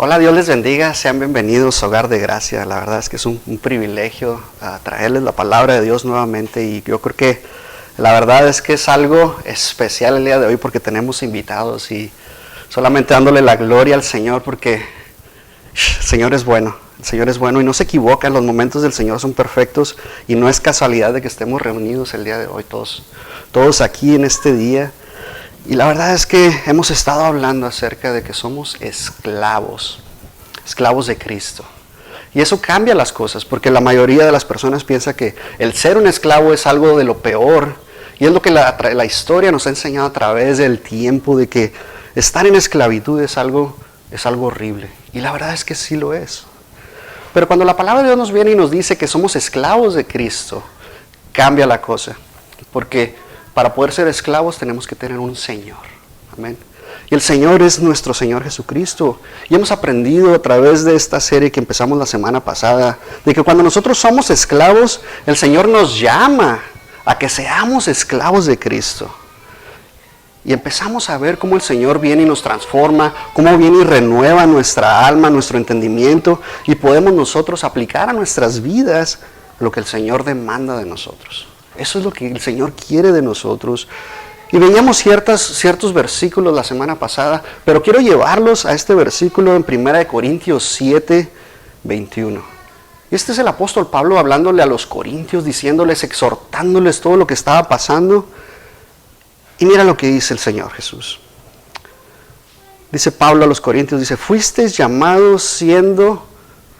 Hola, Dios les bendiga, sean bienvenidos a Hogar de Gracia. La verdad es que es un privilegio traerles la palabra de Dios nuevamente, y yo creo que la verdad es que es algo especial el día de hoy porque tenemos invitados y solamente dándole la gloria al Señor porque el Señor es bueno. El Señor es bueno y no se equivoca, los momentos del Señor son perfectos y no es casualidad de que estemos reunidos el día de hoy todos aquí en este día. Y la verdad es que hemos estado hablando acerca de que somos esclavos de Cristo. Y eso cambia las cosas, porque la mayoría de las personas piensa que el ser un esclavo es algo de lo peor. Y es lo que la historia nos ha enseñado a través del tiempo, de que estar en esclavitud es algo horrible. Y la verdad es que sí lo es. Pero cuando la palabra de Dios nos viene y nos dice que somos esclavos de Cristo, cambia la cosa. Porque para poder ser esclavos tenemos que tener un Señor. Amén. Y el Señor es nuestro Señor Jesucristo. Y hemos aprendido a través de esta serie que empezamos la semana pasada, de que cuando nosotros somos esclavos, el Señor nos llama a que seamos esclavos de Cristo. Y empezamos a ver cómo el Señor viene y nos transforma, cómo viene y renueva nuestra alma, nuestro entendimiento, y podemos nosotros aplicar a nuestras vidas lo que el Señor demanda de nosotros. Eso es lo que el Señor quiere de nosotros. Y veíamos ciertos versículos la semana pasada, pero quiero llevarlos a este versículo en 1 Corintios 7, 21. Y este es el apóstol Pablo hablándole a los corintios, diciéndoles, exhortándoles todo lo que estaba pasando. Y mira lo que dice el Señor Jesús. Dice Pablo a los corintios, dice, ¿fuisteis llamados siendo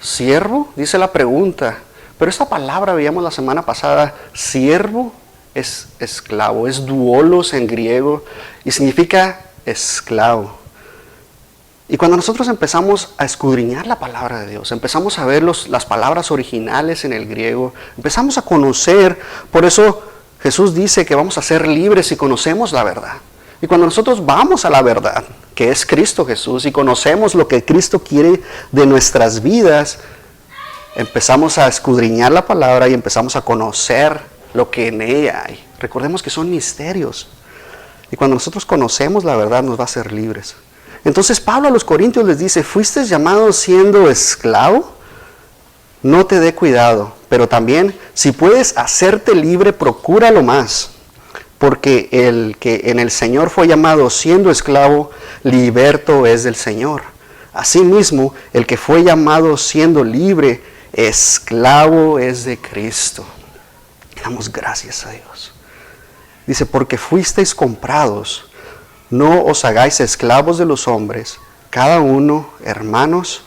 siervo? Dice la pregunta. Pero esta palabra, veíamos la semana pasada, siervo es esclavo, es doulos en griego y significa esclavo. Y cuando nosotros empezamos a escudriñar la palabra de Dios, empezamos a ver las palabras originales en el griego, empezamos a conocer, por eso Jesús dice que vamos a ser libres si conocemos la verdad. Y cuando nosotros vamos a la verdad, que es Cristo Jesús, y conocemos lo que Cristo quiere de nuestras vidas, empezamos a escudriñar la palabra y empezamos a conocer lo que en ella hay. Recordemos que son misterios. Y cuando nosotros conocemos la verdad nos va a hacer libres. Entonces Pablo a los corintios les dice, ¿fuiste llamado siendo esclavo? No te dé cuidado, pero también si puedes hacerte libre, procúralo más. Porque el que en el Señor fue llamado siendo esclavo, liberto es del Señor. Asimismo, el que fue llamado siendo libre, esclavo es de Cristo. Damos gracias a Dios. Dice, porque fuisteis comprados, no os hagáis esclavos de los hombres, cada uno, hermanos,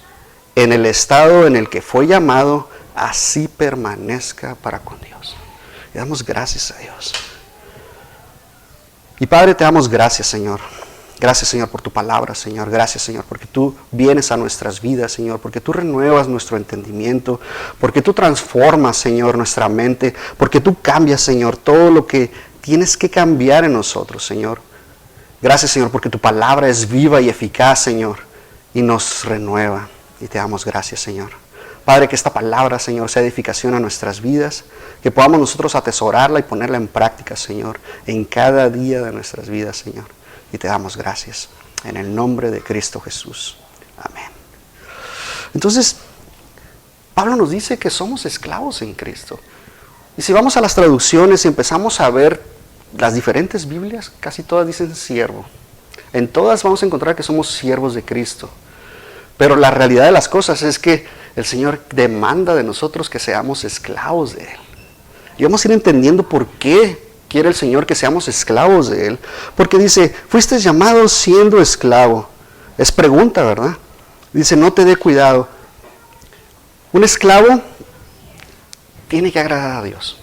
en el estado en el que fue llamado, así permanezca para con Dios. Y damos gracias a Dios. Y Padre, te damos gracias, Señor. Gracias, Señor, por tu palabra, Señor. Gracias, Señor, porque tú vienes a nuestras vidas, Señor, porque tú renuevas nuestro entendimiento, porque tú transformas, Señor, nuestra mente, porque tú cambias, Señor, todo lo que tienes que cambiar en nosotros, Señor. Gracias, Señor, porque tu palabra es viva y eficaz, Señor, y nos renueva. Y te damos gracias, Señor. Padre, que esta palabra, Señor, sea edificación a nuestras vidas, que podamos nosotros atesorarla y ponerla en práctica, Señor, en cada día de nuestras vidas, Señor. Y te damos gracias en el nombre de Cristo Jesús. Amén. Entonces, Pablo nos dice que somos esclavos en Cristo. Y si vamos a las traducciones y empezamos a ver las diferentes Biblias, casi todas dicen siervo. En todas vamos a encontrar que somos siervos de Cristo. Pero la realidad de las cosas es que el Señor demanda de nosotros que seamos esclavos de Él. Y vamos a ir entendiendo por qué quiere el Señor que seamos esclavos de Él. Porque dice, fuiste llamado siendo esclavo. Es pregunta, ¿verdad? Dice, no te dé cuidado. Un esclavo tiene que agradar a Dios.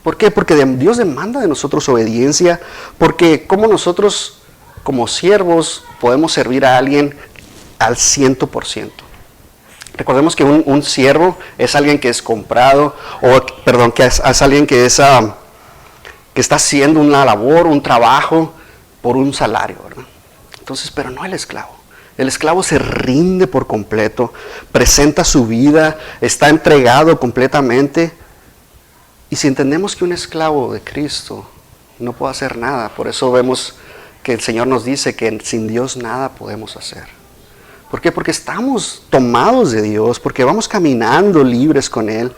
¿Por qué? Porque Dios demanda de nosotros obediencia. Porque como nosotros, como siervos, podemos servir a alguien al 100%. Recordemos que un siervo es alguien que es comprado, que es alguien que está haciendo una labor, un trabajo, por un salario, ¿verdad? Entonces, pero no el esclavo. El esclavo se rinde por completo, presenta su vida, está entregado completamente. Y si entendemos que un esclavo de Cristo no puede hacer nada, por eso vemos que el Señor nos dice que sin Dios nada podemos hacer. ¿Por qué? Porque estamos tomados de Dios, porque vamos caminando libres con Él.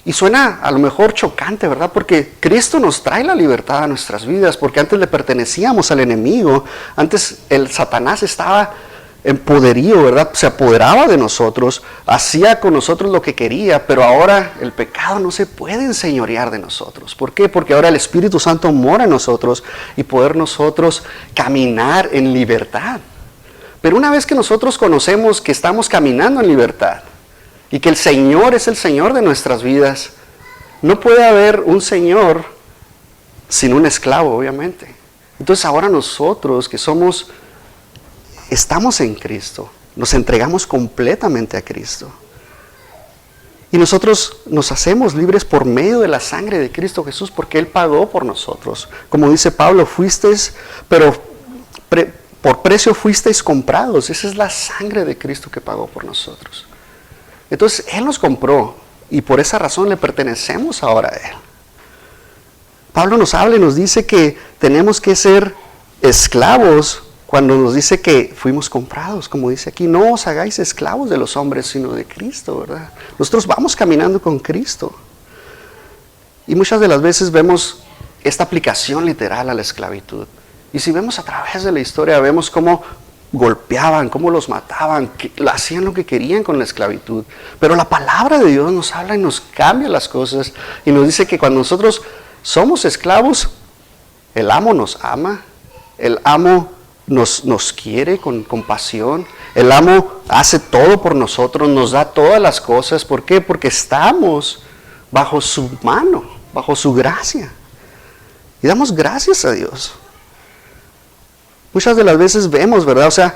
Y suena a lo mejor chocante, ¿verdad? Porque Cristo nos trae la libertad a nuestras vidas, porque antes le pertenecíamos al enemigo, antes el Satanás estaba en poderío, ¿verdad? Se apoderaba de nosotros, hacía con nosotros lo que quería, pero ahora el pecado no se puede enseñorear de nosotros. ¿Por qué? Porque ahora el Espíritu Santo mora en nosotros y poder nosotros caminar en libertad. Pero una vez que nosotros conocemos que estamos caminando en libertad y que el Señor es el Señor de nuestras vidas, no puede haber un Señor sin un esclavo, obviamente. Entonces ahora nosotros que estamos en Cristo, nos entregamos completamente a Cristo. Y nosotros nos hacemos libres por medio de la sangre de Cristo Jesús, porque Él pagó por nosotros. Como dice Pablo, por precio fuisteis comprados. Esa es la sangre de Cristo que pagó por nosotros. Entonces Él nos compró y por esa razón le pertenecemos ahora a Él. Pablo nos habla y nos dice que tenemos que ser esclavos cuando nos dice que fuimos comprados, como dice aquí, no os hagáis esclavos de los hombres, sino de Cristo, ¿verdad? Nosotros vamos caminando con Cristo. Y muchas de las veces vemos esta aplicación literal a la esclavitud. Y si vemos a través de la historia, vemos cómo golpeaban, cómo los mataban, hacían lo que querían con la esclavitud. Pero la palabra de Dios nos habla y nos cambia las cosas. Y nos dice que cuando nosotros somos esclavos, el amo nos ama, el amo nos quiere con compasión, el amo hace todo por nosotros, nos da todas las cosas. ¿Por qué? Porque estamos bajo su mano, bajo su gracia. Y damos gracias a Dios. Muchas de las veces vemos, ¿verdad? O sea,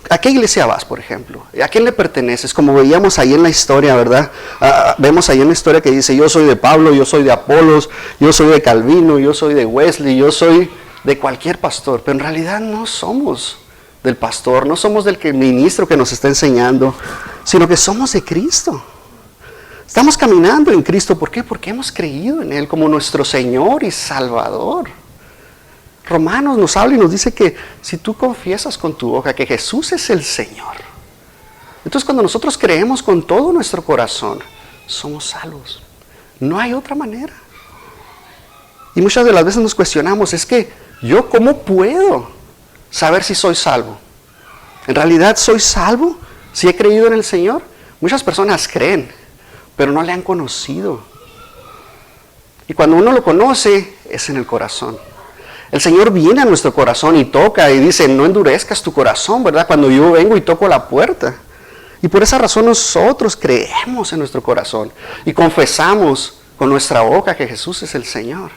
¿a qué iglesia vas, por ejemplo? ¿A quién le perteneces? Como veíamos ahí en la historia, ¿verdad? Vemos ahí en la historia que dice, yo soy de Pablo, yo soy de Apolos, yo soy de Calvino, yo soy de Wesley, yo soy de cualquier pastor. Pero en realidad no somos del pastor, no somos del ministro que nos está enseñando, sino que somos de Cristo. Estamos caminando en Cristo. ¿Por qué? Porque hemos creído en Él como nuestro Señor y Salvador. Romanos nos habla y nos dice que si tú confiesas con tu boca que Jesús es el Señor, entonces cuando nosotros creemos con todo nuestro corazón, somos salvos. No hay otra manera. Y muchas de las veces nos cuestionamos, es que yo ¿cómo puedo saber si soy salvo? ¿En realidad soy salvo si he creído en el Señor? Muchas personas creen, pero no le han conocido. Y cuando uno lo conoce, es en el corazón. El Señor viene a nuestro corazón y toca y dice, no endurezcas tu corazón, ¿verdad? Cuando yo vengo y toco la puerta. Y por esa razón nosotros creemos en nuestro corazón y confesamos con nuestra boca que Jesús es el Señor.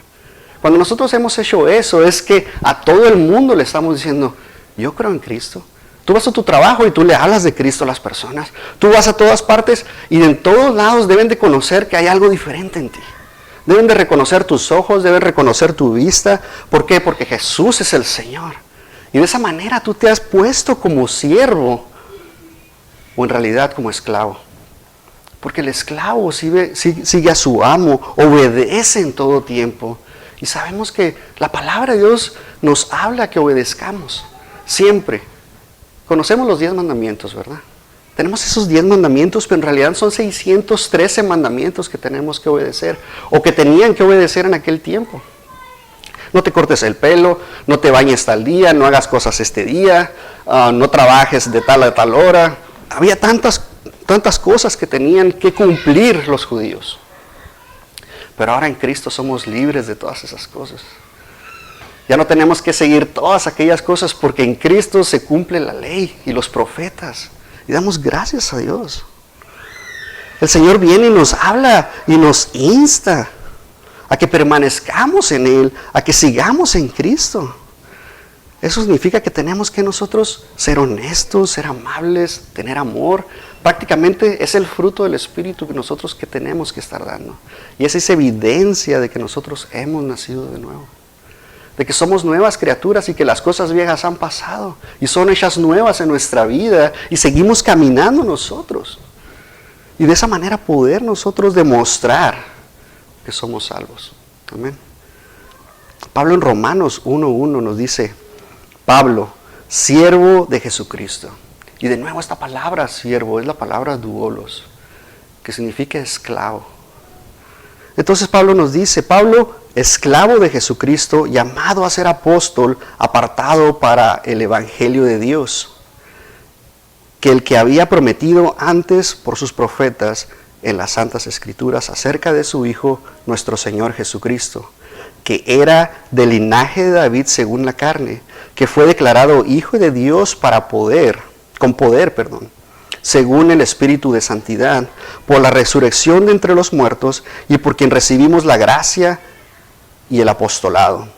Cuando nosotros hemos hecho eso, es que a todo el mundo le estamos diciendo, yo creo en Cristo. Tú vas a tu trabajo y tú le hablas de Cristo a las personas. Tú vas a todas partes y en todos lados deben de conocer que hay algo diferente en ti. Deben de reconocer tus ojos, deben reconocer tu vista. ¿Por qué? Porque Jesús es el Señor. Y de esa manera tú te has puesto como siervo o en realidad como esclavo. Porque el esclavo sigue a su amo, obedece en todo tiempo. Y sabemos que la palabra de Dios nos habla que obedezcamos siempre. Conocemos los 10 mandamientos, ¿verdad? Tenemos esos 10 mandamientos, pero en realidad son 613 mandamientos que tenemos que obedecer, o que tenían que obedecer en aquel tiempo. No te cortes el pelo, no te bañes tal día, no hagas cosas este día, no trabajes de tal a tal hora. Había tantas cosas que tenían que cumplir los judíos. Pero ahora en Cristo somos libres de todas esas cosas. Ya no tenemos que seguir todas aquellas cosas porque en Cristo se cumple la ley y los profetas. Y damos gracias a Dios. El Señor viene y nos habla y nos insta a que permanezcamos en Él, a que sigamos en Cristo. Eso significa que tenemos que nosotros ser honestos, ser amables, tener amor. Prácticamente es el fruto del Espíritu que nosotros que tenemos que estar dando. Y esa es evidencia de que nosotros hemos nacido de nuevo. De que somos nuevas criaturas y que las cosas viejas han pasado y son hechas nuevas en nuestra vida y seguimos caminando nosotros. Y de esa manera poder nosotros demostrar que somos salvos. Amén. Pablo en Romanos 1:1 nos dice, Pablo, siervo de Jesucristo. Y de nuevo esta palabra siervo es la palabra doulos, que significa esclavo. Entonces Pablo nos dice, Pablo, esclavo de Jesucristo, llamado a ser apóstol, apartado para el evangelio de Dios, que el que había prometido antes por sus profetas en las santas escrituras acerca de su Hijo, nuestro Señor Jesucristo, que era del linaje de David según la carne, que fue declarado Hijo de Dios con poder, según el Espíritu de Santidad, por la resurrección de entre los muertos y por quien recibimos la gracia y el apostolado,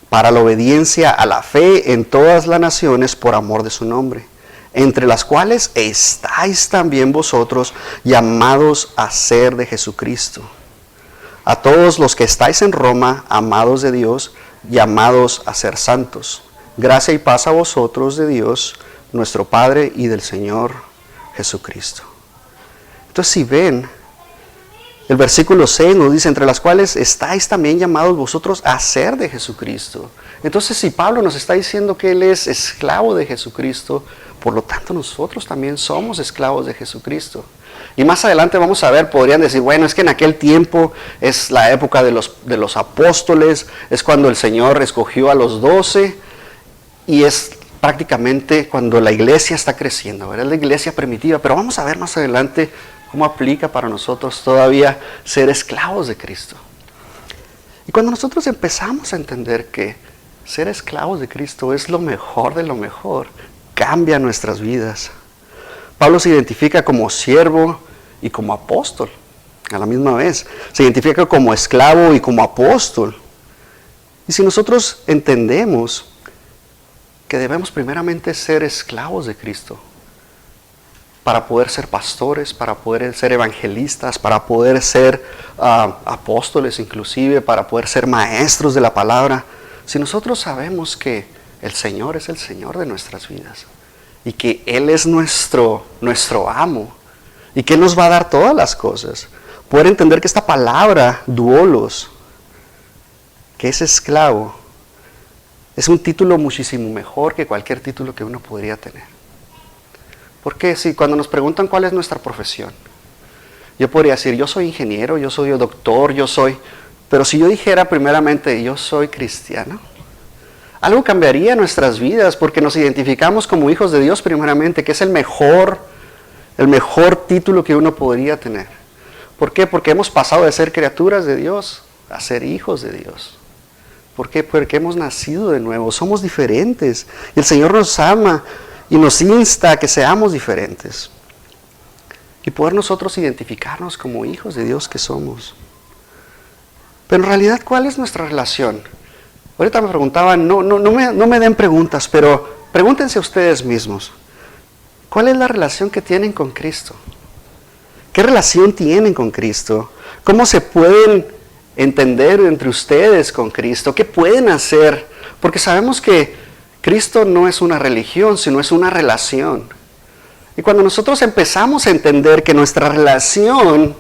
para la obediencia a la fe en todas las naciones por amor de su nombre, entre las cuales estáis también vosotros llamados a ser de Jesucristo. A todos los que estáis en Roma, amados de Dios, llamados a ser santos. Gracia y paz a vosotros de Dios, nuestro Padre, y del Señor Jesucristo. Entonces, si ven, el versículo 6 nos dice, entre las cuales estáis también llamados vosotros a ser de Jesucristo. Entonces, si Pablo nos está diciendo que él es esclavo de Jesucristo, por lo tanto nosotros también somos esclavos de Jesucristo. Y más adelante vamos a ver, podrían decir, bueno, es que en aquel tiempo es la época de los apóstoles, es cuando el Señor escogió a los 12 y es prácticamente cuando la iglesia está creciendo, ¿verdad? La iglesia primitiva, pero vamos a ver más adelante cómo aplica para nosotros todavía ser esclavos de Cristo. Y cuando nosotros empezamos a entender que ser esclavos de Cristo es lo mejor de lo mejor, cambia nuestras vidas. Pablo se identifica como siervo y como apóstol a la misma vez. Se identifica como esclavo y como apóstol. Y si nosotros entendemos que debemos primeramente ser esclavos de Cristo para poder ser pastores, para poder ser evangelistas, para poder ser apóstoles inclusive, para poder ser maestros de la palabra. Si nosotros sabemos que el Señor es el Señor de nuestras vidas y que Él es nuestro amo y que Él nos va a dar todas las cosas, poder entender que esta palabra, doulos, que es esclavo, es un título muchísimo mejor que cualquier título que uno podría tener. Porque si cuando nos preguntan cuál es nuestra profesión, yo podría decir, yo soy ingeniero, yo soy doctor, pero si yo dijera primeramente, yo soy cristiano, algo cambiaría en nuestras vidas porque nos identificamos como hijos de Dios primeramente, que es el mejor título que uno podría tener. ¿Por qué? Porque hemos pasado de ser criaturas de Dios a ser hijos de Dios. ¿Por qué? Porque hemos nacido de nuevo, somos diferentes. Y el Señor nos ama y nos insta a que seamos diferentes. Y poder nosotros identificarnos como hijos de Dios que somos. Pero en realidad, ¿cuál es nuestra relación? Ahorita me preguntaban, no me den preguntas, pero pregúntense ustedes mismos. ¿Cuál es la relación que tienen con Cristo? ¿Qué relación tienen con Cristo? ¿Cómo se pueden entender entre ustedes con Cristo? ¿Qué pueden hacer? Porque sabemos que Cristo no es una religión, sino es una relación. Y cuando nosotros empezamos a entender que nuestra relación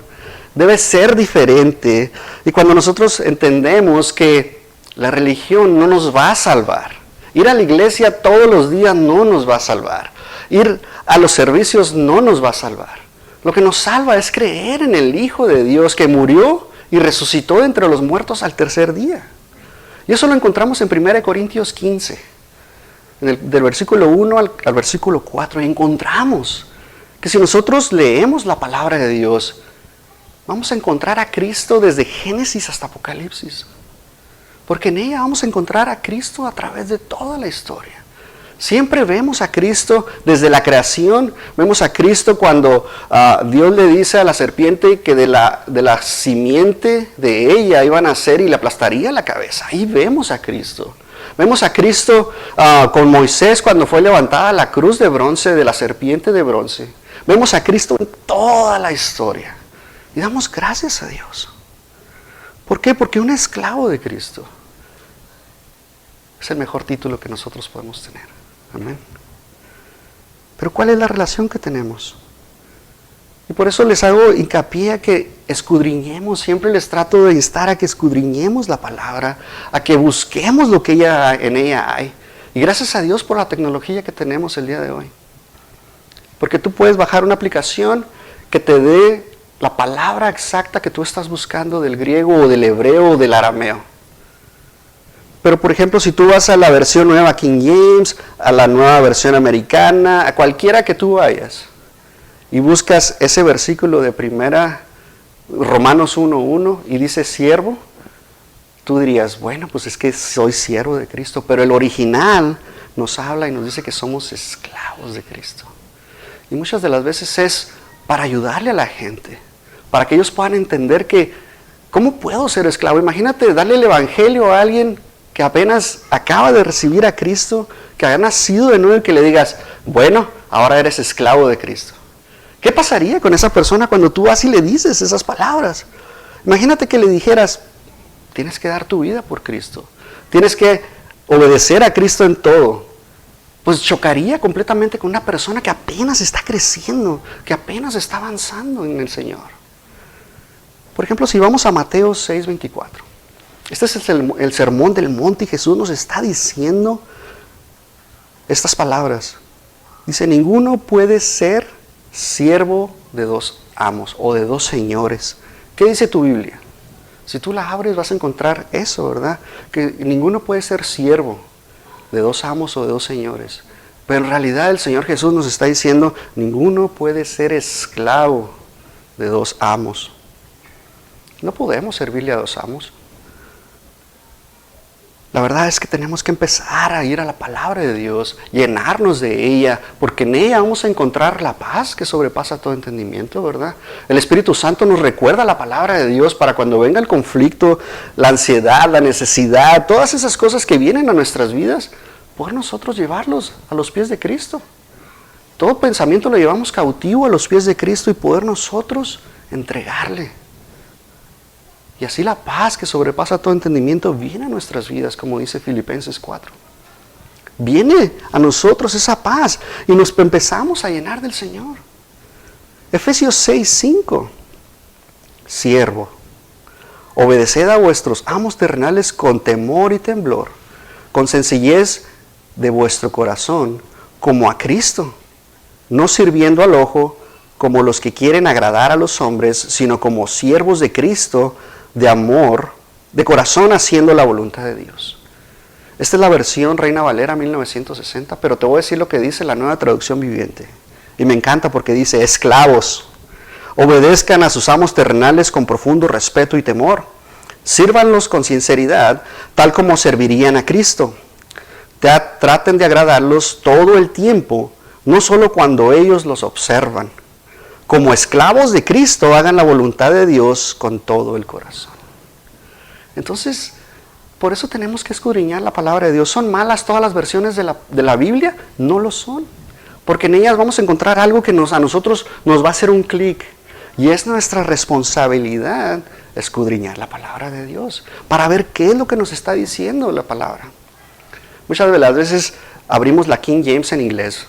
debe ser diferente, y cuando nosotros entendemos que la religión no nos va a salvar, ir a la iglesia todos los días no nos va a salvar, ir a los servicios no nos va a salvar. Lo que nos salva es creer en el Hijo de Dios que murió y resucitó de entre los muertos al tercer día. Y eso lo encontramos en 1 Corintios 15, del versículo 1 al versículo 4. Y encontramos que si nosotros leemos la palabra de Dios, vamos a encontrar a Cristo desde Génesis hasta Apocalipsis. Porque en ella vamos a encontrar a Cristo a través de toda la historia. Siempre vemos a Cristo desde la creación. Vemos a Cristo cuando Dios le dice a la serpiente que de la simiente de ella iba a nacer y le aplastaría la cabeza. Ahí vemos a Cristo. Vemos a Cristo con Moisés cuando fue levantada la cruz de bronce de la serpiente de bronce. Vemos a Cristo en toda la historia. Y damos gracias a Dios. ¿Por qué? Porque un esclavo de Cristo es el mejor título que nosotros podemos tener. Amén. Pero ¿cuál es la relación que tenemos? Y por eso les hago hincapié a que escudriñemos, siempre les trato de instar a que escudriñemos la palabra, a que busquemos lo que en ella hay. Y gracias a Dios por la tecnología que tenemos el día de hoy. Porque tú puedes bajar una aplicación que te dé la palabra exacta que tú estás buscando del griego o del hebreo o del arameo. Pero por ejemplo, si tú vas a la versión nueva King James, a la nueva versión americana, a cualquiera que tú vayas, y buscas ese versículo de primera, Romanos 1:1, y dice siervo, tú dirías, bueno, pues es que soy siervo de Cristo, pero el original nos habla y nos dice que somos esclavos de Cristo. Y muchas de las veces es para ayudarle a la gente, para que ellos puedan entender que, ¿cómo puedo ser esclavo? Imagínate darle el evangelio a alguien que apenas acaba de recibir a Cristo, que haya nacido de nuevo y que le digas, bueno, ahora eres esclavo de Cristo. ¿Qué pasaría con esa persona cuando tú vas y le dices esas palabras? Imagínate que le dijeras, tienes que dar tu vida por Cristo, tienes que obedecer a Cristo en todo. Pues chocaría completamente con una persona que apenas está creciendo, que apenas está avanzando en el Señor. Por ejemplo, si vamos a Mateo 6:24. Este es el sermón del monte y Jesús nos está diciendo estas palabras. Dice, ninguno puede ser siervo de dos amos o de dos señores. ¿Qué dice tu Biblia? Si tú la abres vas a encontrar eso, ¿verdad? Que ninguno puede ser siervo de dos amos o de dos señores. Pero en realidad el Señor Jesús nos está diciendo, ninguno puede ser esclavo de dos amos. No podemos servirle a dos amos. La verdad es que tenemos que empezar a ir a la palabra de Dios, llenarnos de ella, porque en ella vamos a encontrar la paz que sobrepasa todo entendimiento, ¿verdad? El Espíritu Santo nos recuerda la palabra de Dios para cuando venga el conflicto, la ansiedad, la necesidad, todas esas cosas que vienen a nuestras vidas, poder nosotros llevarlos a los pies de Cristo. Todo pensamiento lo llevamos cautivo a los pies de Cristo y poder nosotros entregarle. Y así la paz que sobrepasa todo entendimiento viene a nuestras vidas, como dice Filipenses 4. Viene a nosotros esa paz y nos empezamos a llenar del Señor. Efesios 6:5. Siervo, obedeced a vuestros amos terrenales con temor y temblor, con sencillez de vuestro corazón, como a Cristo, no sirviendo al ojo como los que quieren agradar a los hombres, sino como siervos de Cristo, de amor, de corazón haciendo la voluntad de Dios. Esta es la versión Reina Valera 1960, pero te voy a decir lo que dice la Nueva Traducción Viviente. Y me encanta porque dice, esclavos, obedezcan a sus amos terrenales con profundo respeto y temor. Sírvanlos con sinceridad, tal como servirían a Cristo. Traten de agradarlos todo el tiempo, no solo cuando ellos los observan. Como esclavos de Cristo, hagan la voluntad de Dios con todo el corazón. Entonces, por eso tenemos que escudriñar la palabra de Dios. ¿Son malas todas las versiones de la Biblia? No lo son. Porque en ellas vamos a encontrar algo que a nosotros nos va a hacer un clic. Y es nuestra responsabilidad escudriñar la palabra de Dios para ver qué es lo que nos está diciendo la palabra. Muchas de las veces abrimos la King James en inglés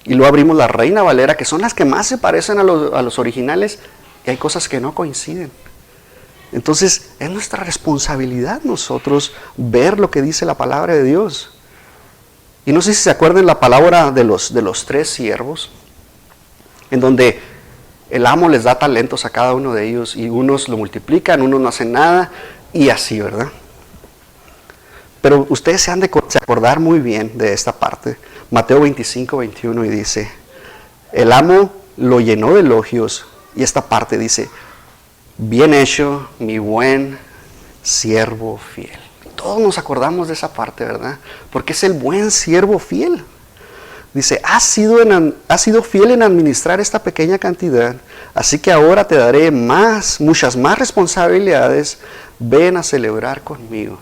y luego abrimos la Reina Valera, que son las que más se parecen a los originales, y hay cosas que no coinciden. Entonces, es nuestra responsabilidad nosotros ver lo que dice la palabra de Dios. Y no sé si se acuerdan la palabra de los tres siervos, en donde el amo les da talentos a cada uno de ellos, y unos lo multiplican, unos no hacen nada, y así, ¿verdad? Pero ustedes se han de acordar muy bien de esta parte. Mateo 25:21 y dice, el amo lo llenó de elogios, y esta parte dice, bien hecho, mi buen siervo fiel. Todos nos acordamos de esa parte, ¿verdad? Porque es el buen siervo fiel. Dice, has sido fiel en administrar esta pequeña cantidad, así que ahora te daré muchas más responsabilidades, ven a celebrar conmigo.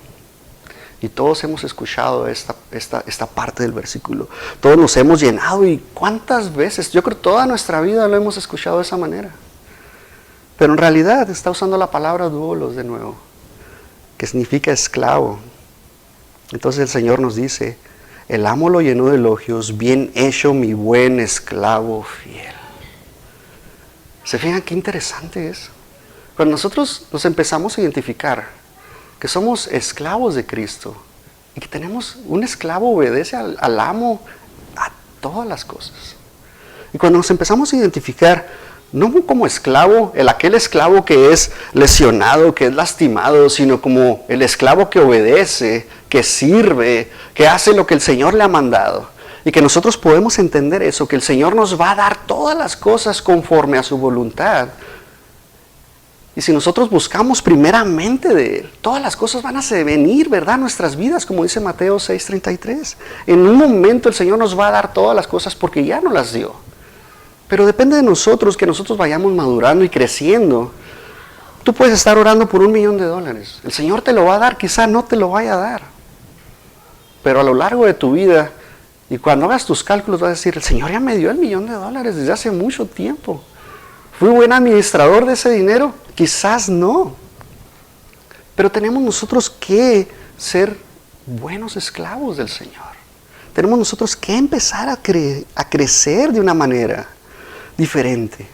Y todos hemos escuchado esta parte del versículo. Todos nos hemos llenado, y cuántas veces, yo creo que toda nuestra vida lo hemos escuchado de esa manera. Pero en realidad está usando la palabra doulos de nuevo, que significa esclavo. Entonces el Señor nos dice, el amo lo llenó de elogios, bien hecho mi buen esclavo fiel. ¿Se fijan qué interesante es? Cuando nosotros nos empezamos a identificar que somos esclavos de Cristo, Y que un esclavo obedece al amo a todas las cosas. Y cuando nos empezamos a identificar, no como esclavo, aquel esclavo que es lesionado, que es lastimado, sino como el esclavo que obedece, que sirve, que hace lo que el Señor le ha mandado. Y que nosotros podemos entender eso, que el Señor nos va a dar todas las cosas conforme a su voluntad. Y si nosotros buscamos primeramente de Él, todas las cosas van a venir, ¿verdad? Nuestras vidas, como dice Mateo 6:33. En un momento el Señor nos va a dar todas las cosas porque ya nos las dio. Pero depende de nosotros, que nosotros vayamos madurando y creciendo. Tú puedes estar orando por $1 millón. El Señor te lo va a dar, quizá no te lo vaya a dar. Pero a lo largo de tu vida, y cuando hagas tus cálculos vas a decir, el Señor ya me dio $1 millón desde hace mucho tiempo. ¿Fui buen administrador de ese dinero? Quizás no. Pero tenemos nosotros que ser buenos esclavos del Señor. Tenemos nosotros que empezar a crecer de una manera diferente.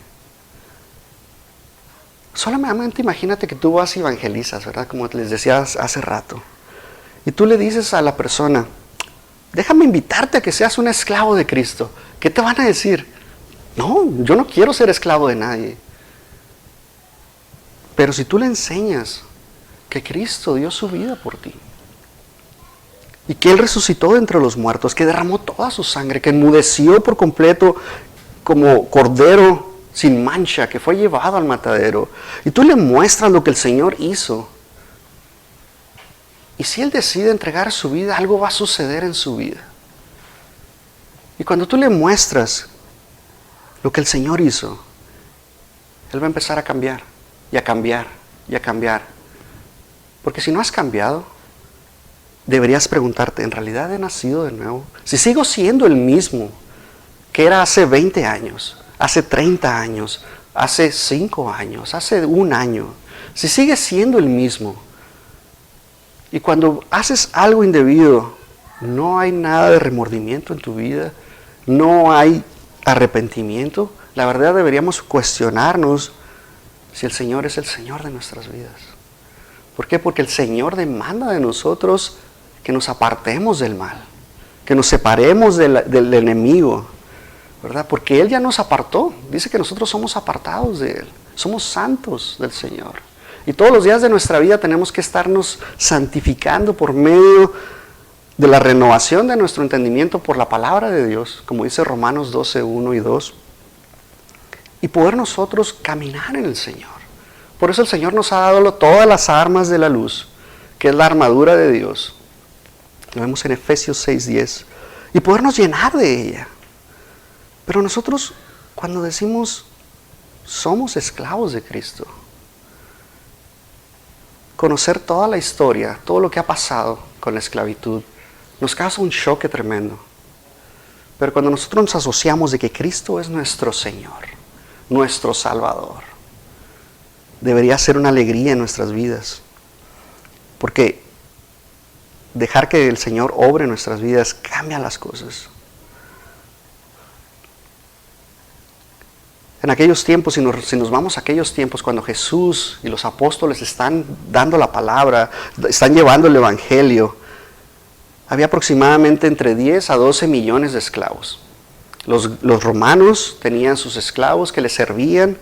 Solamente imagínate que tú vas y evangelizas, ¿verdad? Como les decía hace rato. Y tú le dices a la persona, déjame invitarte a que seas un esclavo de Cristo. ¿Qué te van a decir? No, yo no quiero ser esclavo de nadie. Pero si tú le enseñas que Cristo dio su vida por ti, y que Él resucitó de entre los muertos, que derramó toda su sangre, que enmudeció por completo como cordero sin mancha, que fue llevado al matadero, y tú le muestras lo que el Señor hizo, y si Él decide entregar su vida, algo va a suceder en su vida. Y cuando tú le muestras lo que el Señor hizo, Él va a empezar a cambiar, y a cambiar, y a cambiar. Porque si no has cambiado, deberías preguntarte, ¿en realidad he nacido de nuevo? Si sigo siendo el mismo que era hace 20 años, hace 30 años, hace 5 años, hace 1 año, si sigues siendo el mismo, y cuando haces algo indebido, no hay nada de remordimiento en tu vida, no hay arrepentimiento, la verdad deberíamos cuestionarnos si el Señor es el Señor de nuestras vidas. ¿Por qué? Porque el Señor demanda de nosotros que nos apartemos del mal, que nos separemos del enemigo, ¿verdad? Porque Él ya nos apartó, dice que nosotros somos apartados de Él, somos santos del Señor. Y todos los días de nuestra vida tenemos que estarnos santificando por medio de la renovación de nuestro entendimiento por la palabra de Dios, como dice Romanos 12:1 y 2, y poder nosotros caminar en el Señor. Por eso el Señor nos ha dado todas las armas de la luz, que es la armadura de Dios. Lo vemos en Efesios 6:10, y podernos llenar de ella. Pero nosotros, cuando decimos somos esclavos de Cristo, conocer toda la historia, todo lo que ha pasado con la esclavitud, nos causa un choque tremendo. Pero cuando nosotros nos asociamos de que Cristo es nuestro Señor, nuestro Salvador, debería ser una alegría en nuestras vidas. Porque dejar que el Señor obre en nuestras vidas cambia las cosas. En aquellos tiempos, si nos vamos a aquellos tiempos cuando Jesús y los apóstoles están dando la palabra, están llevando el Evangelio, había aproximadamente entre 10 a 12 millones de esclavos. Los romanos tenían sus esclavos que les servían,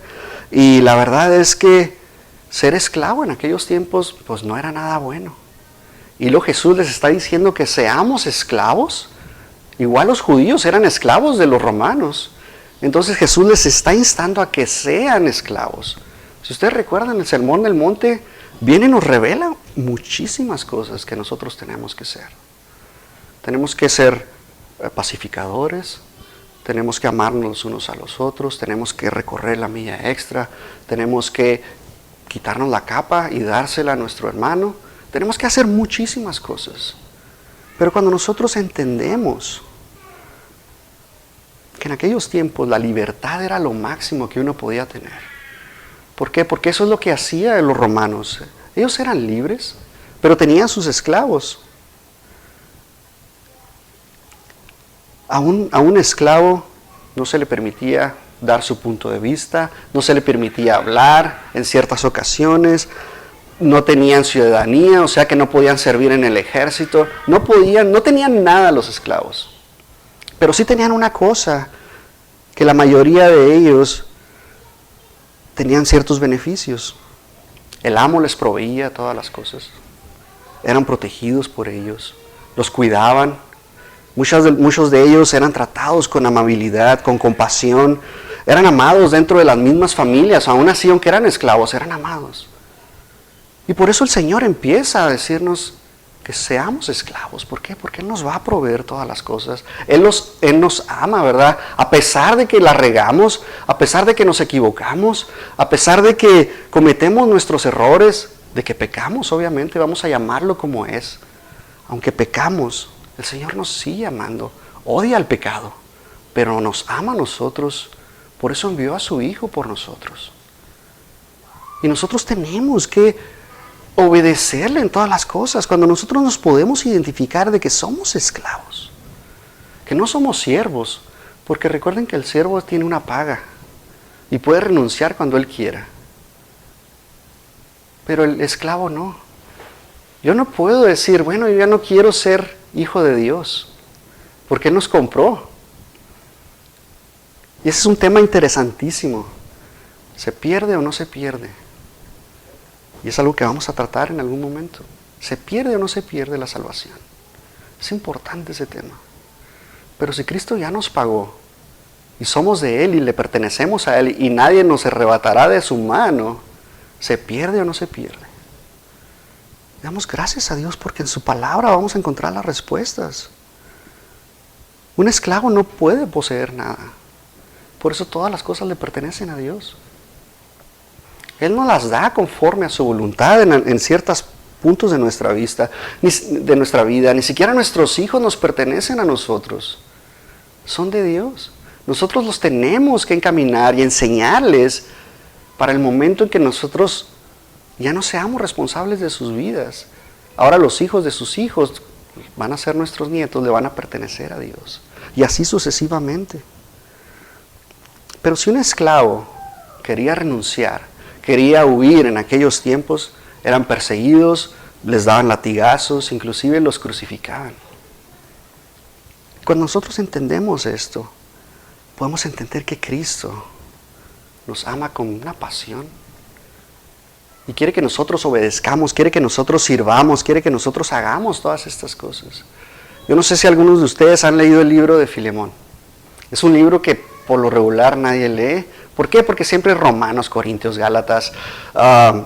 y la verdad es que ser esclavo en aquellos tiempos pues no era nada bueno. Y luego Jesús les está diciendo que seamos esclavos. Igual los judíos eran esclavos de los romanos. Entonces Jesús les está instando a que sean esclavos. Si ustedes recuerdan el Sermón del Monte, viene y nos revela muchísimas cosas que nosotros tenemos que ser. Tenemos que ser pacificadores, tenemos que amarnos los unos a los otros, tenemos que recorrer la milla extra, tenemos que quitarnos la capa y dársela a nuestro hermano. Tenemos que hacer muchísimas cosas. Pero cuando nosotros entendemos que en aquellos tiempos la libertad era lo máximo que uno podía tener. ¿Por qué? Porque eso es lo que hacían los romanos. Ellos eran libres, pero tenían sus esclavos. A un esclavo no se le permitía dar su punto de vista, no se le permitía hablar en ciertas ocasiones. no tenían ciudadanía, o sea que no podían servir en el ejército, no tenían nada los esclavos. Pero sí tenían una cosa, que la mayoría de ellos tenían ciertos beneficios. El amo les proveía todas las cosas, eran protegidos por ellos, los cuidaban. Muchos de ellos eran tratados con amabilidad, con compasión, eran amados dentro de las mismas familias, aún así, aunque eran esclavos, eran amados. Y por eso el Señor empieza a decirnos que seamos esclavos. ¿Por qué? Porque Él nos va a proveer todas las cosas. Él nos ama, ¿verdad? A pesar de que la regamos, a pesar de que nos equivocamos, a pesar de que cometemos nuestros errores, de que pecamos, obviamente, vamos a llamarlo como es. Aunque pecamos, el Señor nos sigue amando, odia el pecado, pero nos ama a nosotros, por eso envió a su Hijo por nosotros. Y nosotros tenemos que obedecerle en todas las cosas, cuando nosotros nos podemos identificar de que somos esclavos, que no somos siervos, porque recuerden que el siervo tiene una paga y puede renunciar cuando él quiera, pero el esclavo no. Yo no puedo decir, bueno, yo ya no quiero ser hijo de Dios, porque Él nos compró. Y ese es un tema interesantísimo. ¿Se pierde o no se pierde? Y es algo que vamos a tratar en algún momento. ¿Se pierde o no se pierde la salvación? Es importante ese tema. Pero si Cristo ya nos pagó, y somos de Él y le pertenecemos a Él, y nadie nos arrebatará de su mano, ¿se pierde o no se pierde? Damos gracias a Dios porque en su palabra vamos a encontrar las respuestas. Un esclavo no puede poseer nada. Por eso todas las cosas le pertenecen a Dios. Él no las da conforme a su voluntad en ciertos puntos de nuestra vida. Ni siquiera nuestros hijos nos pertenecen a nosotros. Son de Dios. Nosotros los tenemos que encaminar y enseñarles para el momento en que nosotros ya no seamos responsables de sus vidas. Ahora los hijos de sus hijos van a ser nuestros nietos, le van a pertenecer a Dios. Y así sucesivamente. Pero si un esclavo quería renunciar, quería huir en aquellos tiempos, eran perseguidos, les daban latigazos, inclusive los crucificaban. Cuando nosotros entendemos esto, podemos entender que Cristo nos ama con una pasión. Y quiere que nosotros obedezcamos, quiere que nosotros sirvamos, quiere que nosotros hagamos todas estas cosas. Yo no sé si algunos de ustedes han leído el libro de Filemón. Es un libro que por lo regular nadie lee. ¿Por qué? Porque siempre Romanos, Corintios, Gálatas,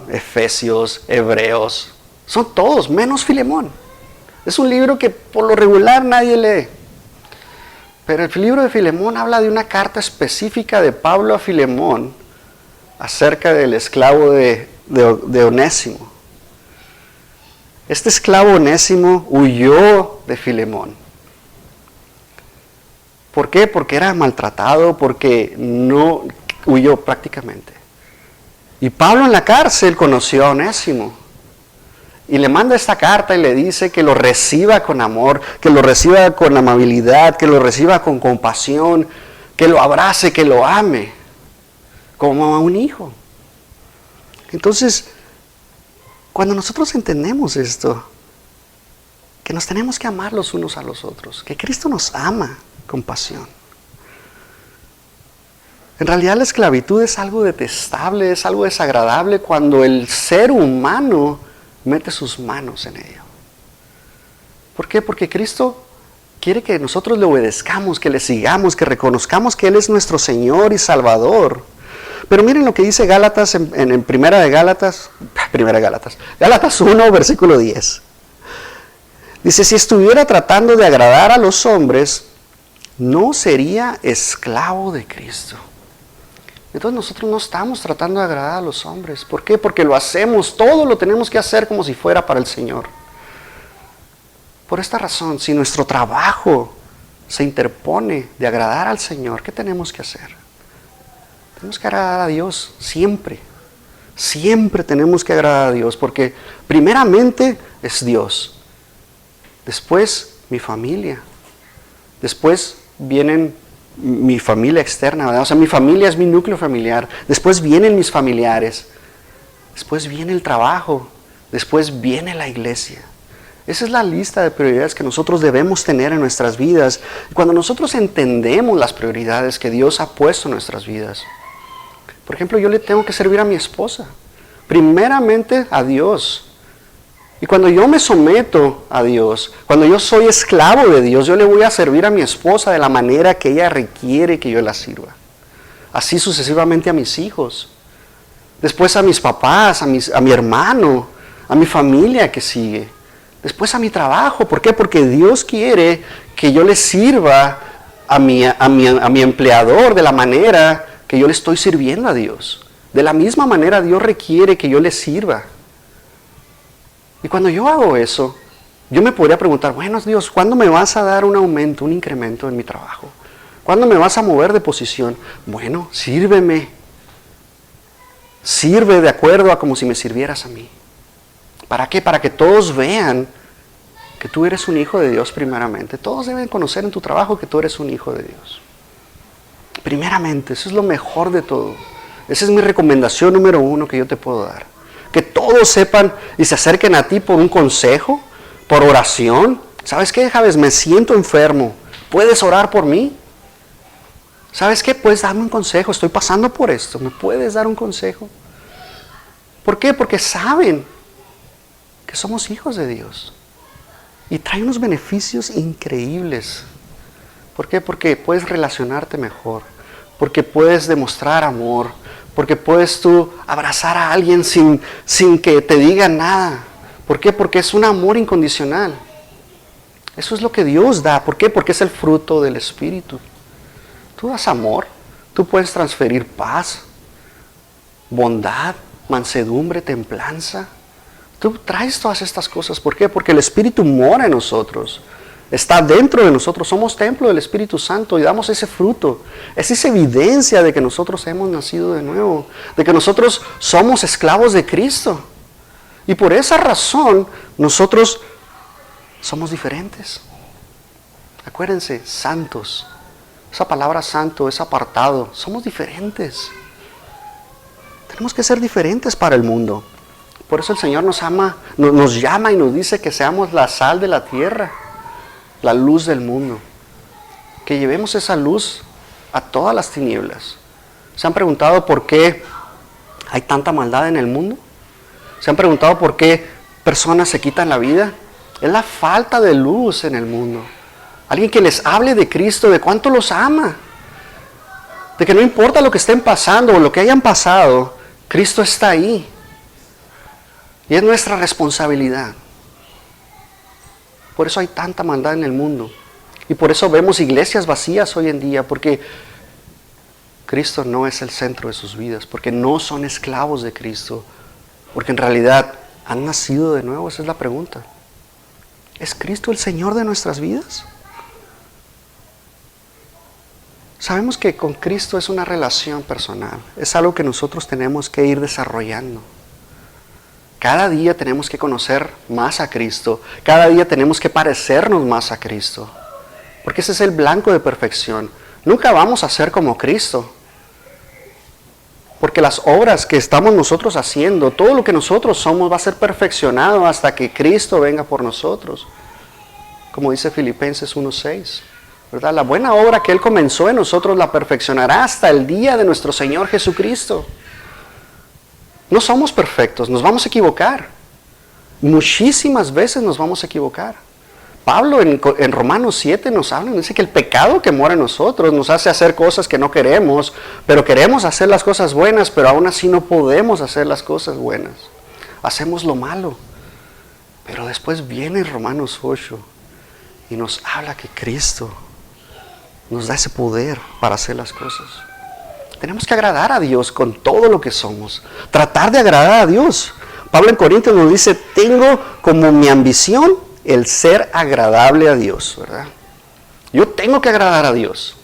Efesios, Hebreos, son todos, menos Filemón. Es un libro que por lo regular nadie lee. Pero el libro de Filemón habla de una carta específica de Pablo a Filemón acerca del esclavo de Onésimo. Este esclavo Onésimo huyó de Filemón. ¿Por qué? Porque era maltratado, porque no huyó prácticamente. Y Pablo en la cárcel conoció a Onésimo. Y le manda esta carta y le dice que lo reciba con amor, que lo reciba con amabilidad, que lo reciba con compasión, que lo abrace, que lo ame, como a un hijo. Entonces, cuando nosotros entendemos esto, que nos tenemos que amar los unos a los otros, que Cristo nos ama con pasión. En realidad la esclavitud es algo detestable, es algo desagradable cuando el ser humano mete sus manos en ello. ¿Por qué? Porque Cristo quiere que nosotros le obedezcamos, que le sigamos, que reconozcamos que Él es nuestro Señor y Salvador. Pero miren lo que dice Gálatas en Gálatas 1, versículo 10. Dice, si estuviera tratando de agradar a los hombres, no sería esclavo de Cristo. Entonces nosotros no estamos tratando de agradar a los hombres. ¿Por qué? Porque lo hacemos, todo lo tenemos que hacer como si fuera para el Señor. Por esta razón, si nuestro trabajo se interpone de agradar al Señor, ¿qué tenemos que hacer? Tenemos que agradar a Dios siempre. Siempre tenemos que agradar a Dios, porque primeramente es Dios. Después mi familia. Después vienen mi familia externa, ¿verdad? O sea, mi familia es mi núcleo familiar. Después vienen mis familiares. Después viene el trabajo. Después viene la iglesia. Esa es la lista de prioridades que nosotros debemos tener en nuestras vidas. Cuando nosotros entendemos las prioridades que Dios ha puesto en nuestras vidas. Por ejemplo, yo le tengo que servir a mi esposa. Primeramente a Dios. Y cuando yo me someto a Dios, cuando yo soy esclavo de Dios, yo le voy a servir a mi esposa de la manera que ella requiere que yo la sirva. Así sucesivamente a mis hijos. Después a mis papás, a mi hermano, a mi familia que sigue. Después a mi trabajo. ¿Por qué? Porque Dios quiere que yo le sirva a mi empleador de la manera que yo le estoy sirviendo a Dios. De la misma manera Dios requiere que yo le sirva. Y cuando yo hago eso, yo me podría preguntar, bueno Dios, ¿cuándo me vas a dar un aumento, un incremento en mi trabajo? ¿Cuándo me vas a mover de posición? Bueno, sírveme. Sirve de acuerdo a como si me sirvieras a mí. ¿Para qué? Para que todos vean que tú eres un hijo de Dios primeramente. Todos deben conocer en tu trabajo que tú eres un hijo de Dios. Primeramente, eso es lo mejor de todo. Esa es mi recomendación número 1 que yo te puedo dar. Que todos sepan y se acerquen a ti por un consejo, por oración. ¿Sabes qué, Javes? Me siento enfermo. ¿Puedes orar por mí? ¿Sabes qué? Puedes darme un consejo. Estoy pasando por esto. ¿Me puedes dar un consejo? ¿Por qué? Porque saben que somos hijos de Dios. Y trae unos beneficios increíbles. ¿Por qué? Porque puedes relacionarte mejor. Porque puedes demostrar amor. Porque puedes tú abrazar a alguien sin que te diga nada. ¿Por qué? Porque es un amor incondicional. Eso es lo que Dios da. ¿Por qué? Porque es el fruto del Espíritu. Tú das amor. Tú puedes transferir paz, bondad, mansedumbre, templanza. Tú traes todas estas cosas. ¿Por qué? Porque el Espíritu mora en nosotros. Está dentro de nosotros. Somos templo del Espíritu Santo y damos ese fruto. Es esa evidencia de que nosotros hemos nacido de nuevo. De que nosotros somos esclavos de Cristo. Y por esa razón nosotros somos diferentes. Acuérdense, santos. Esa palabra santo es apartado. Somos diferentes. Tenemos que ser diferentes para el mundo. Por eso el Señor nos ama, nos llama y nos dice que seamos la sal de la tierra, la luz del mundo. Que llevemos esa luz a todas las tinieblas. ¿Se han preguntado por qué hay tanta maldad en el mundo? ¿Se han preguntado por qué personas se quitan la vida? Es la falta de luz en el mundo. Alguien que les hable de Cristo, de cuánto los ama. De que no importa lo que estén pasando o lo que hayan pasado, Cristo está ahí. Y es nuestra responsabilidad. Por eso hay tanta maldad en el mundo. Y por eso vemos iglesias vacías hoy en día. Porque Cristo no es el centro de sus vidas. Porque no son esclavos de Cristo. Porque en realidad han nacido de nuevo. Esa es la pregunta. ¿Es Cristo el Señor de nuestras vidas? Sabemos que con Cristo es una relación personal. Es algo que nosotros tenemos que ir desarrollando. Cada día tenemos que conocer más a Cristo. Cada día tenemos que parecernos más a Cristo. Porque ese es el blanco de perfección. Nunca vamos a ser como Cristo. Porque las obras que estamos nosotros haciendo, todo lo que nosotros somos va a ser perfeccionado hasta que Cristo venga por nosotros. Como dice Filipenses 1:6. ¿Verdad? La buena obra que Él comenzó en nosotros la perfeccionará hasta el día de nuestro Señor Jesucristo. No somos perfectos, nos vamos a equivocar. Muchísimas veces nos vamos a equivocar. Pablo en Romanos 7 nos habla, dice que el pecado que mora en nosotros nos hace hacer cosas que no queremos, pero queremos hacer las cosas buenas, pero aún así no podemos hacer las cosas buenas. Hacemos lo malo. Pero después viene Romanos 8 y nos habla que Cristo nos da ese poder para hacer las cosas. Tenemos que agradar a Dios con todo lo que somos. Tratar de agradar a Dios. Pablo en Corintios nos dice, tengo como mi ambición el ser agradable a Dios, ¿verdad? Yo tengo que agradar a Dios.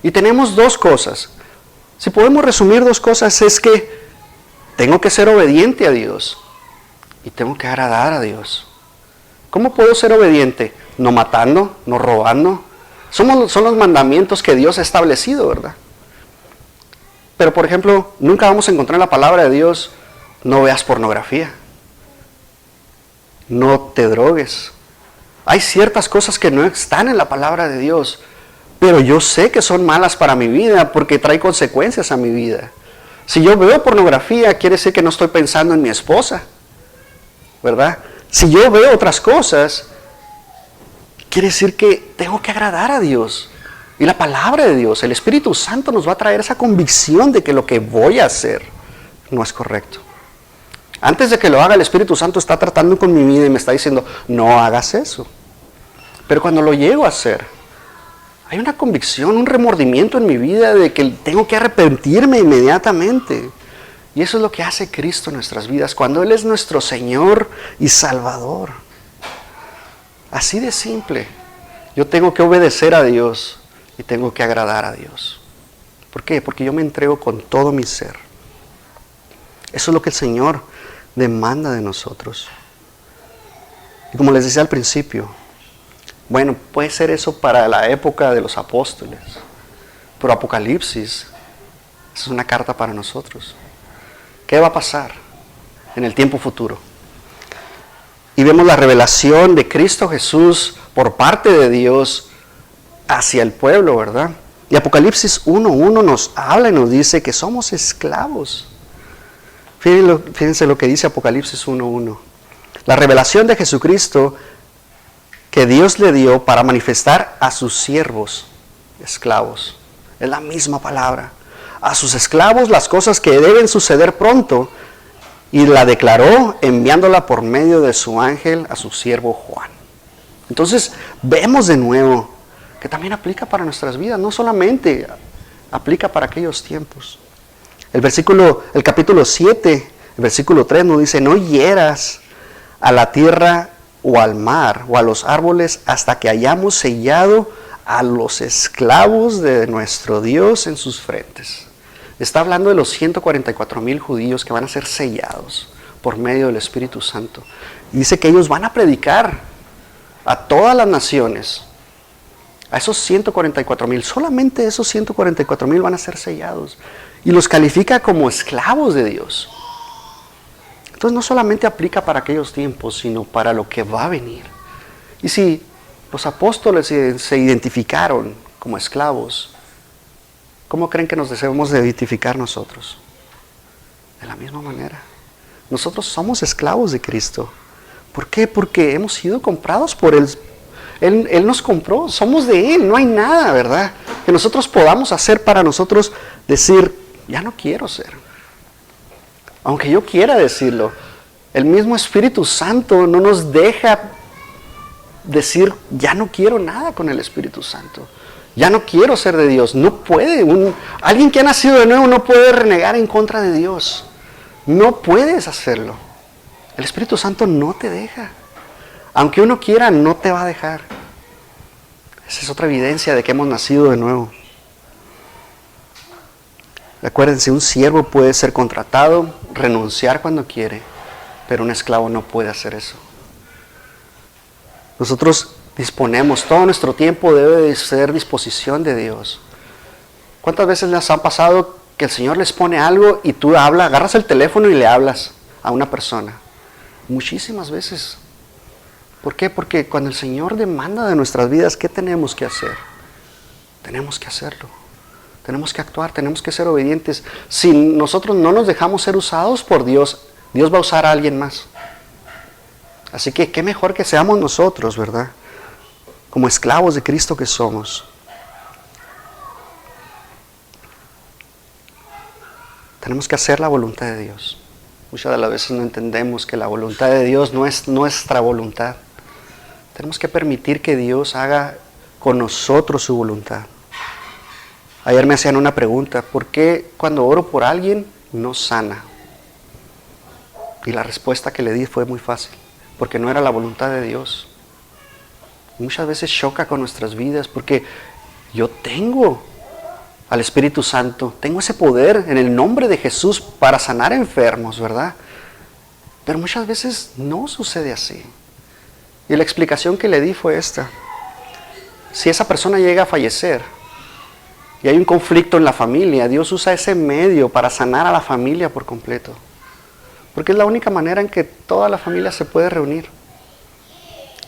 Y tenemos dos cosas. Si podemos resumir dos cosas, es que tengo que ser obediente a Dios y tengo que agradar a Dios. ¿Cómo puedo ser obediente? No matando, no robando. Son los mandamientos que Dios ha establecido, ¿verdad? Pero, por ejemplo, nunca vamos a encontrar en la palabra de Dios, no veas pornografía. no te drogues. Hay ciertas cosas que no están en la palabra de Dios, pero yo sé que son malas para mi vida porque trae consecuencias a mi vida. Si yo veo pornografía, quiere decir que no estoy pensando en mi esposa, ¿verdad? Si yo veo otras cosas, quiere decir que tengo que agradar a Dios. Y la palabra de Dios, el Espíritu Santo nos va a traer esa convicción de que lo que voy a hacer no es correcto. Antes de que lo haga, el Espíritu Santo está tratando con mi vida y me está diciendo, no hagas eso. Pero cuando lo llego a hacer, hay una convicción, un remordimiento en mi vida de que tengo que arrepentirme inmediatamente. Y eso es lo que hace Cristo en nuestras vidas, cuando Él es nuestro Señor y Salvador. Así de simple. Yo tengo que obedecer a Dios y tengo que agradar a Dios. ¿Por qué? Porque yo me entrego con todo mi ser. Eso es lo que el Señor demanda de nosotros. Y como les decía al principio, bueno, puede ser eso para la época de los apóstoles, pero Apocalipsis es una carta para nosotros. ¿Qué va a pasar en el tiempo futuro? Y vemos la revelación de Cristo Jesús por parte de Dios hacia el pueblo, ¿verdad? Y Apocalipsis 1:1 nos habla y nos dice que somos esclavos. Fíjense lo que dice Apocalipsis 1:1. La revelación de Jesucristo que Dios le dio para manifestar a sus siervos, esclavos. Es la misma palabra. A sus esclavos las cosas que deben suceder pronto, y la declaró enviándola por medio de su ángel a su siervo Juan. Entonces vemos de nuevo que también aplica para nuestras vidas, no solamente aplica para aquellos tiempos. El capítulo 7, el versículo 3 nos dice, no hieras a la tierra o al mar o a los árboles hasta que hayamos sellado a los esclavos de nuestro Dios en sus frentes. Está hablando de los 144,000 judíos que van a ser sellados por medio del Espíritu Santo. Y dice que ellos van a predicar a todas las naciones. A esos 144,000, solamente esos 144,000 van a ser sellados. Y los califica como esclavos de Dios. Entonces no solamente aplica para aquellos tiempos, sino para lo que va a venir. Y si los apóstoles se identificaron como esclavos, ¿cómo creen que nos debemos de identificar nosotros? De la misma manera. Nosotros somos esclavos de Cristo. ¿Por qué? Porque hemos sido comprados por Él. Él nos compró, somos de Él, no hay nada, ¿verdad? Que nosotros podamos hacer para nosotros decir, ya no quiero ser. Aunque yo quiera decirlo, el mismo Espíritu Santo no nos deja decir, ya no quiero nada con el Espíritu Santo. Ya no quiero ser de Dios. No puede. Alguien que ha nacido de nuevo no puede renegar en contra de Dios. No puedes hacerlo. El Espíritu Santo no te deja. Aunque uno quiera, no te va a dejar. Esa es otra evidencia de que hemos nacido de nuevo. Acuérdense, un siervo puede ser contratado, renunciar cuando quiere, pero un esclavo no puede hacer eso. Nosotros disponemos, todo nuestro tiempo debe de ser disposición de Dios. ¿Cuántas veces les ha pasado que el Señor les pone algo y tú agarras el teléfono y le hablas a una persona? Muchísimas veces. ¿Por qué? Porque cuando el Señor demanda de nuestras vidas, ¿qué tenemos que hacer? Tenemos que hacerlo. Tenemos que actuar, tenemos que ser obedientes. Si nosotros no nos dejamos ser usados por Dios, Dios va a usar a alguien más. Así que qué mejor que seamos nosotros, ¿verdad? Como esclavos de Cristo que somos. Tenemos que hacer la voluntad de Dios. Muchas de las veces no entendemos que la voluntad de Dios no es nuestra voluntad. Tenemos que permitir que Dios haga con nosotros su voluntad. Ayer me hacían una pregunta, ¿por qué cuando oro por alguien no sana? Y la respuesta que le di fue muy fácil, porque no era la voluntad de Dios. Muchas veces choca con nuestras vidas, porque yo tengo al Espíritu Santo, tengo ese poder en el nombre de Jesús para sanar enfermos, ¿verdad? Pero muchas veces no sucede así. Y la explicación que le di fue esta. Si esa persona llega a fallecer, y hay un conflicto en la familia, Dios usa ese medio para sanar a la familia por completo. Porque es la única manera en que toda la familia se puede reunir.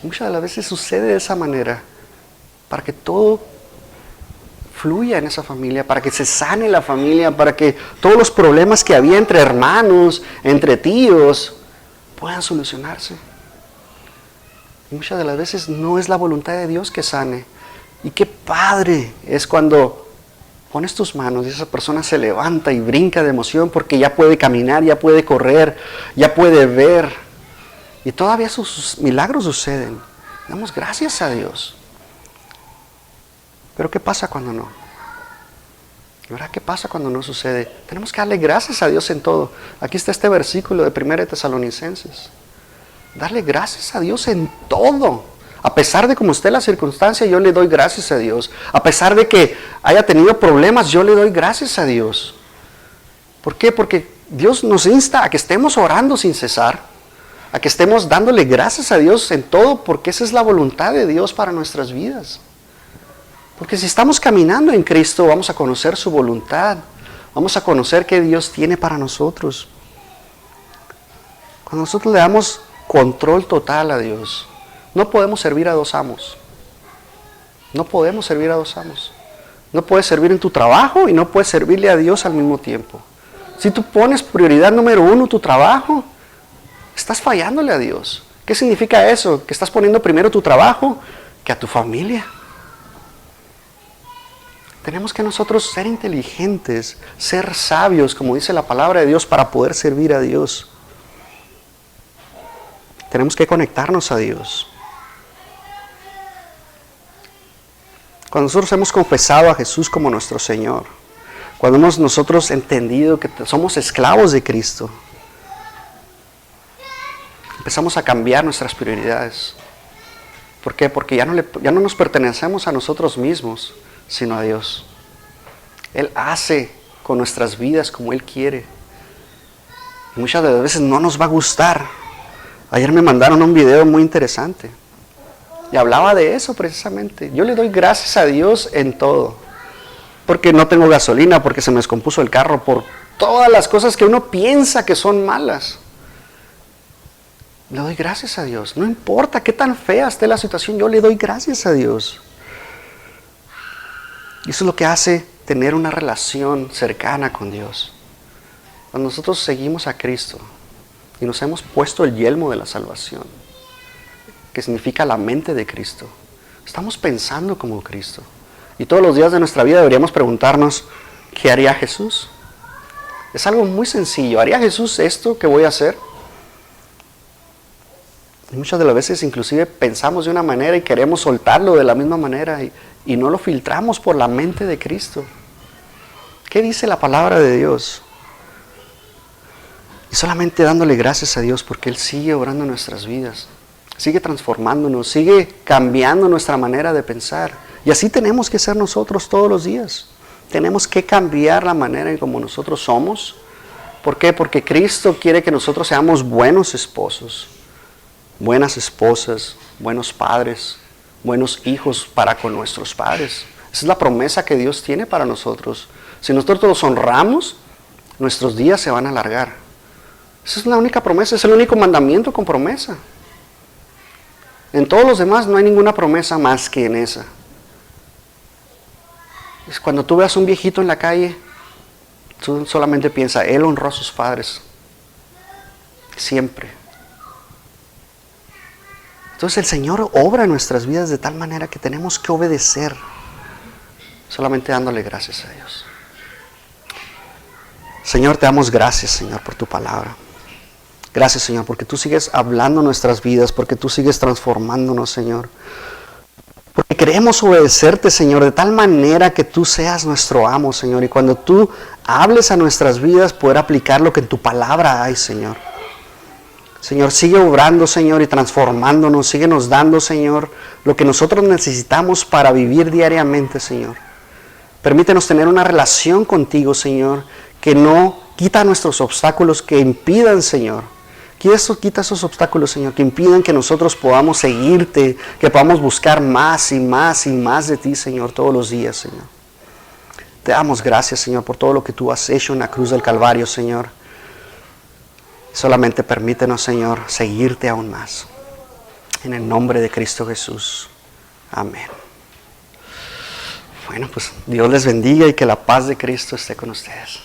Muchas de las veces sucede de esa manera, para que todo fluya en esa familia, para que se sane la familia, para que todos los problemas que había entre hermanos, entre tíos, puedan solucionarse. Y muchas de las veces no es la voluntad de Dios que sane. Y qué padre es cuando pones tus manos y esa persona se levanta y brinca de emoción porque ya puede caminar, ya puede correr, ya puede ver. Y todavía sus milagros suceden. Damos gracias a Dios. Pero ¿qué pasa cuando no? ¿Verdad? ¿Qué pasa cuando no sucede? Tenemos que darle gracias a Dios en todo. Aquí está este versículo de 1 Tesalonicenses. Darle gracias a Dios en todo. A pesar de cómo esté la circunstancia, yo le doy gracias a Dios. A pesar de que haya tenido problemas, yo le doy gracias a Dios. ¿Por qué? Porque Dios nos insta a que estemos orando sin cesar, a que estemos dándole gracias a Dios en todo, porque esa es la voluntad de Dios para nuestras vidas. Porque si estamos caminando en Cristo, vamos a conocer su voluntad, vamos a conocer qué Dios tiene para nosotros. Cuando nosotros le damos control total a Dios, no podemos servir a dos amos. No podemos servir a dos amos. No puedes servir en tu trabajo y no puedes servirle a Dios al mismo tiempo. Si tú pones prioridad número 1 tu trabajo, estás fallándole a Dios. ¿Qué significa eso? Que estás poniendo primero tu trabajo que a tu familia. Tenemos que nosotros ser inteligentes, ser sabios, como dice la palabra de Dios, para poder servir a Dios. Tenemos que conectarnos a Dios. Cuando nosotros hemos confesado a Jesús como nuestro Señor, cuando hemos nosotros entendido que somos esclavos de Cristo, empezamos a cambiar nuestras prioridades. ¿Por qué? Porque ya no nos pertenecemos a nosotros mismos, sino a Dios. Él hace con nuestras vidas como Él quiere. Y muchas de las veces no nos va a gustar. Ayer me mandaron un video muy interesante y hablaba de eso precisamente. Yo le doy gracias a Dios en todo, porque no tengo gasolina, porque se me descompuso el carro, por todas las cosas que uno piensa que son malas. Le doy gracias a Dios. No importa qué tan fea esté la situación, yo le doy gracias a Dios. Y eso es lo que hace tener una relación cercana con Dios. Cuando nosotros seguimos a Cristo y nos hemos puesto el yelmo de la salvación, que significa la mente de Cristo, estamos pensando como Cristo. Y todos los días de nuestra vida deberíamos preguntarnos, ¿qué haría Jesús? Es algo muy sencillo. ¿Haría Jesús esto que voy a hacer? Y muchas de las veces inclusive pensamos de una manera y queremos soltarlo de la misma manera y no lo filtramos por la mente de Cristo. ¿Qué dice la palabra de Dios? Y solamente dándole gracias a Dios porque Él sigue obrando en nuestras vidas, sigue transformándonos, sigue cambiando nuestra manera de pensar. Y así tenemos que ser nosotros todos los días. Tenemos que cambiar la manera en como nosotros somos. ¿Por qué? Porque Cristo quiere que nosotros seamos buenos esposos, buenas esposas, buenos padres, buenos hijos para con nuestros padres. Esa es la promesa que Dios tiene para nosotros. Si nosotros los honramos, nuestros días se van a alargar. Esa es la única promesa, es el único mandamiento con promesa. En todos los demás no hay ninguna promesa más que en esa. Es cuando tú veas un viejito en la calle, tú solamente piensa, él honró a sus padres. Siempre. Entonces el Señor obra en nuestras vidas de tal manera que tenemos que obedecer, solamente dándole gracias a Dios. Señor, te damos gracias, Señor, por tu palabra. Gracias, Señor, porque tú sigues hablando nuestras vidas, porque tú sigues transformándonos, Señor. Porque queremos obedecerte, Señor, de tal manera que tú seas nuestro amo, Señor. Y cuando tú hables a nuestras vidas, poder aplicar lo que en tu palabra hay, Señor. Señor, sigue obrando, Señor, y transformándonos. Síguenos dando, Señor, lo que nosotros necesitamos para vivir diariamente, Señor. Permítenos tener una relación contigo, Señor, que no quita nuestros obstáculos, que impidan, Señor. Quita esos obstáculos, Señor, que impidan que nosotros podamos seguirte, que podamos buscar más y más y más de ti, Señor, todos los días, Señor. Te damos gracias, Señor, por todo lo que tú has hecho en la cruz del Calvario, Señor. Solamente permítenos, Señor, seguirte aún más. En el nombre de Cristo Jesús. Amén. Bueno, pues Dios les bendiga y que la paz de Cristo esté con ustedes.